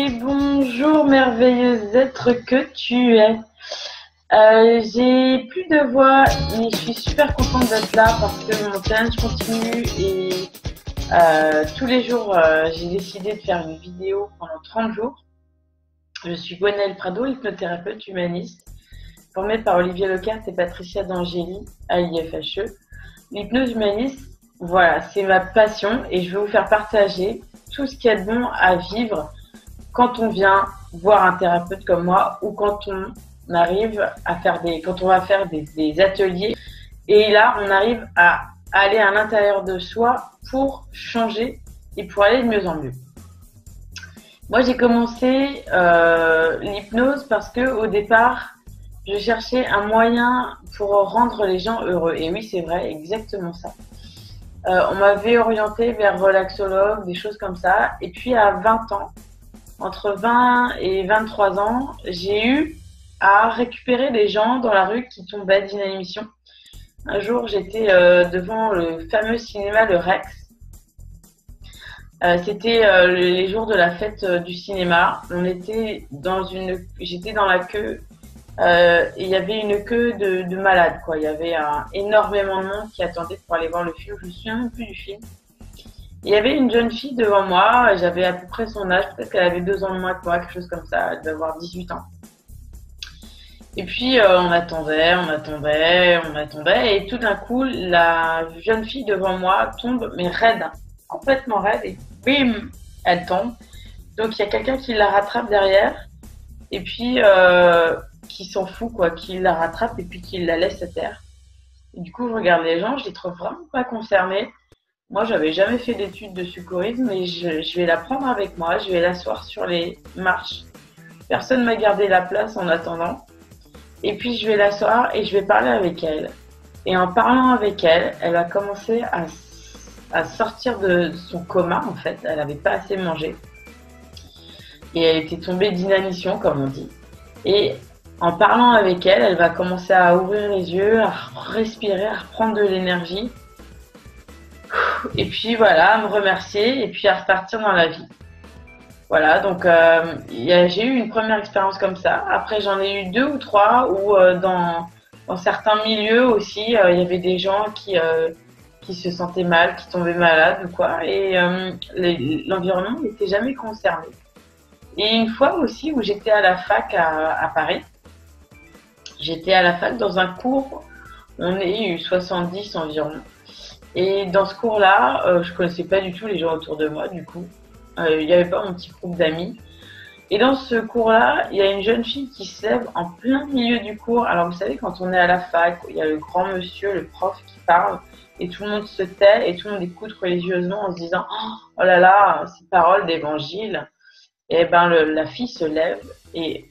Et bonjour merveilleux être que tu es. J'ai plus de voix, mais je suis super contente d'être là parce que mon challenge continue et tous les jours j'ai décidé de faire une vidéo pendant 30 jours. Je suis Gwenaëlle Prado, hypnothérapeute humaniste, formée par Olivier Lecarte et Patricia D'Angeli à l'IFHE. L'hypnose humaniste, voilà, c'est ma passion et je vais vous faire partager tout ce qu'il y a de bon à vivre quand on vient voir un thérapeute comme moi ou quand on arrive à faire quand on va faire des ateliers et là on arrive à aller à l'intérieur de soi pour changer et pour aller de mieux en mieux. Moi j'ai commencé l'hypnose parce que au départ je cherchais un moyen pour rendre les gens heureux et oui c'est vrai, exactement ça. On m'avait orienté vers relaxologue, des choses comme ça et puis à 20 ans, entre 20 et 23 ans, j'ai eu à récupérer des gens dans la rue qui tombaient d'inanition. Un jour, j'étais devant le fameux cinéma Le Rex. C'était les jours de la fête du cinéma. J'étais dans la queue. Et il y avait une queue de malades, quoi. Il y avait énormément de monde qui attendait pour aller voir le film. Je me souviens même plus du film. Il y avait une jeune fille devant moi, j'avais à peu près son âge, peut-être qu'elle avait 2 ans de moins que moi, quelque chose comme ça, elle devait avoir 18 ans. Et puis on attendait, et tout d'un coup, la jeune fille devant moi tombe, mais raide, complètement raide, et bim, elle tombe. Donc il y a quelqu'un qui la rattrape derrière, et puis qui s'en fout, quoi, qui la rattrape et puis qui la laisse à terre. Et du coup, je regarde les gens, je les trouve vraiment pas concernés. Moi, j'avais jamais fait d'études de secourisme, mais je vais la prendre avec moi, je vais l'asseoir sur les marches. Personne m'a gardé la place en attendant. Et puis, je vais l'asseoir et je vais parler avec elle. Et en parlant avec elle, elle a commencé à sortir de son coma, en fait. Elle n'avait pas assez mangé. Et elle était tombée d'inanition, comme on dit. Et en parlant avec elle, elle va commencer à ouvrir les yeux, à respirer, à reprendre de l'énergie. Et puis voilà, à me remercier et puis à repartir dans la vie. Voilà, donc j'ai eu une première expérience comme ça. Après, j'en ai eu 2 ou 3 où dans certains milieux aussi, il y avait des gens qui se sentaient mal, qui tombaient malades ou quoi. Et l'environnement n'était jamais concerné. Et une fois aussi où j'étais à la fac à Paris, j'étais à la fac dans un cours, on est eu 70 environ. Et dans ce cours-là, je connaissais pas du tout les gens autour de moi, du coup. Il n'y avait pas mon petit groupe d'amis. Et dans ce cours-là, il y a une jeune fille qui se lève en plein milieu du cours. Alors vous savez, quand on est à la fac, il y a le grand monsieur, le prof qui parle, et tout le monde se tait, et tout le monde écoute religieusement en se disant « Oh là là, ces paroles d'évangile !» Et ben la fille se lève, et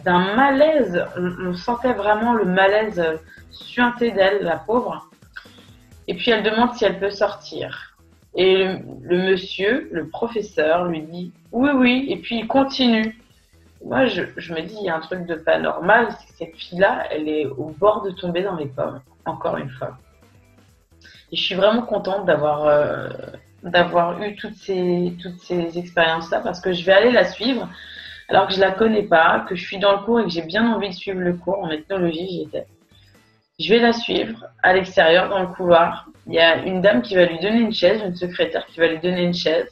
d'un malaise, on sentait vraiment le malaise suinter d'elle, la pauvre. Et puis elle demande si elle peut sortir. Et le monsieur, le professeur, lui dit oui, oui. Et puis il continue. Moi, je me dis, il y a un truc de pas normal, c'est que cette fille-là, elle est au bord de tomber dans les pommes, encore une fois. Et je suis vraiment contente d'avoir eu toutes ces expériences-là parce que je vais aller la suivre alors que je la connais pas, que je suis dans le cours et que j'ai bien envie de suivre le cours. En ethnologie, j'y étais. Je vais la suivre à l'extérieur, dans le couloir. Il y a une dame qui va lui donner une chaise, une secrétaire qui va lui donner une chaise.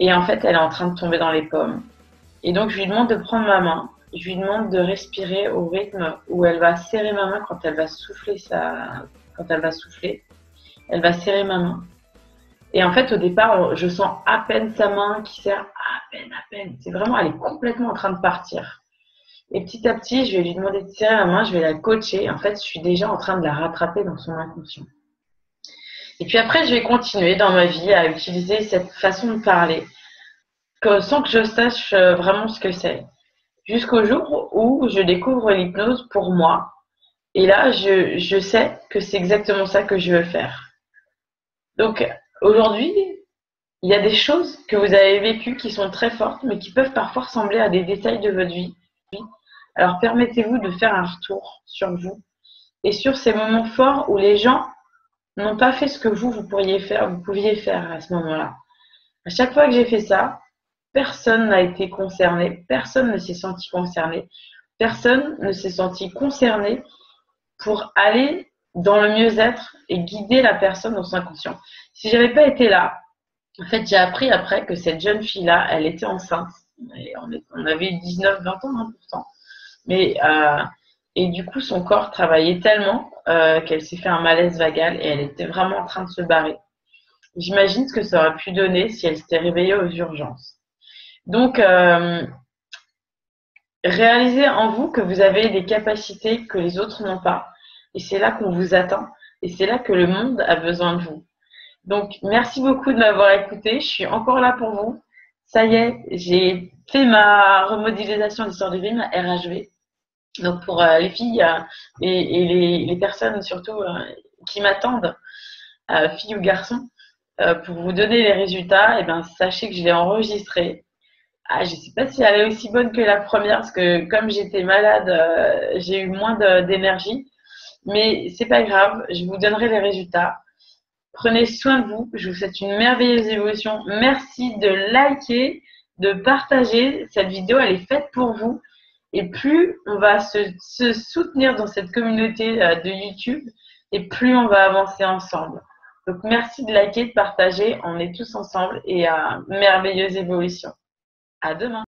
Et en fait, elle est en train de tomber dans les pommes. Et donc, je lui demande de prendre ma main. Je lui demande de respirer au rythme où elle va serrer ma main quand elle va souffler. Elle va serrer ma main. Et en fait, au départ, je sens à peine sa main qui serre, à peine. C'est vraiment, elle est complètement en train de partir. Et petit à petit, je vais lui demander de serrer la main, je vais la coacher. En fait, je suis déjà en train de la rattraper dans son inconscient. Et puis après, je vais continuer dans ma vie à utiliser cette façon de parler sans que je sache vraiment ce que c'est. Jusqu'au jour où je découvre l'hypnose pour moi. Et là, je sais que c'est exactement ça que je veux faire. Donc, aujourd'hui, il y a des choses que vous avez vécues qui sont très fortes, mais qui peuvent parfois ressembler à des détails de votre vie. Alors permettez-vous de faire un retour sur vous et sur ces moments forts où les gens n'ont pas fait ce que vous pouviez faire à ce moment-là. À chaque fois que j'ai fait ça, personne n'a été concerné, personne ne s'est senti concerné, personne ne s'est senti concerné pour aller dans le mieux-être et guider la personne dans son inconscient. Si j'avais pas été là, en fait, j'ai appris après que cette jeune fille-là, elle était enceinte. Et on avait 19-20 ans, hein, pourtant. Mais, et du coup, son corps travaillait tellement qu'elle s'est fait un malaise vagal et elle était vraiment en train de se barrer. J'imagine ce que ça aurait pu donner si elle s'était réveillée aux urgences. Donc, réalisez en vous que vous avez des capacités que les autres n'ont pas. Et c'est là qu'on vous attend. Et c'est là que le monde a besoin de vous. Donc, merci beaucoup de m'avoir écouté. Je suis encore là pour vous. Ça y est, j'ai fait ma remodélisation d'histoire de vie, ma RHV. Donc, pour les filles et les personnes surtout qui m'attendent, filles ou garçons, pour vous donner les résultats, eh ben, sachez que je l'ai enregistré. Ah, je sais pas si elle est aussi bonne que la première, parce que comme j'étais malade, j'ai eu moins d'énergie. Mais c'est pas grave, je vous donnerai les résultats. Prenez soin de vous. Je vous souhaite une merveilleuse évolution. Merci de liker, de partager. Cette vidéo, elle est faite pour vous. Et plus on va se soutenir dans cette communauté de YouTube, et plus on va avancer ensemble. Donc, merci de liker, de partager. On est tous ensemble et merveilleuse évolution. À demain.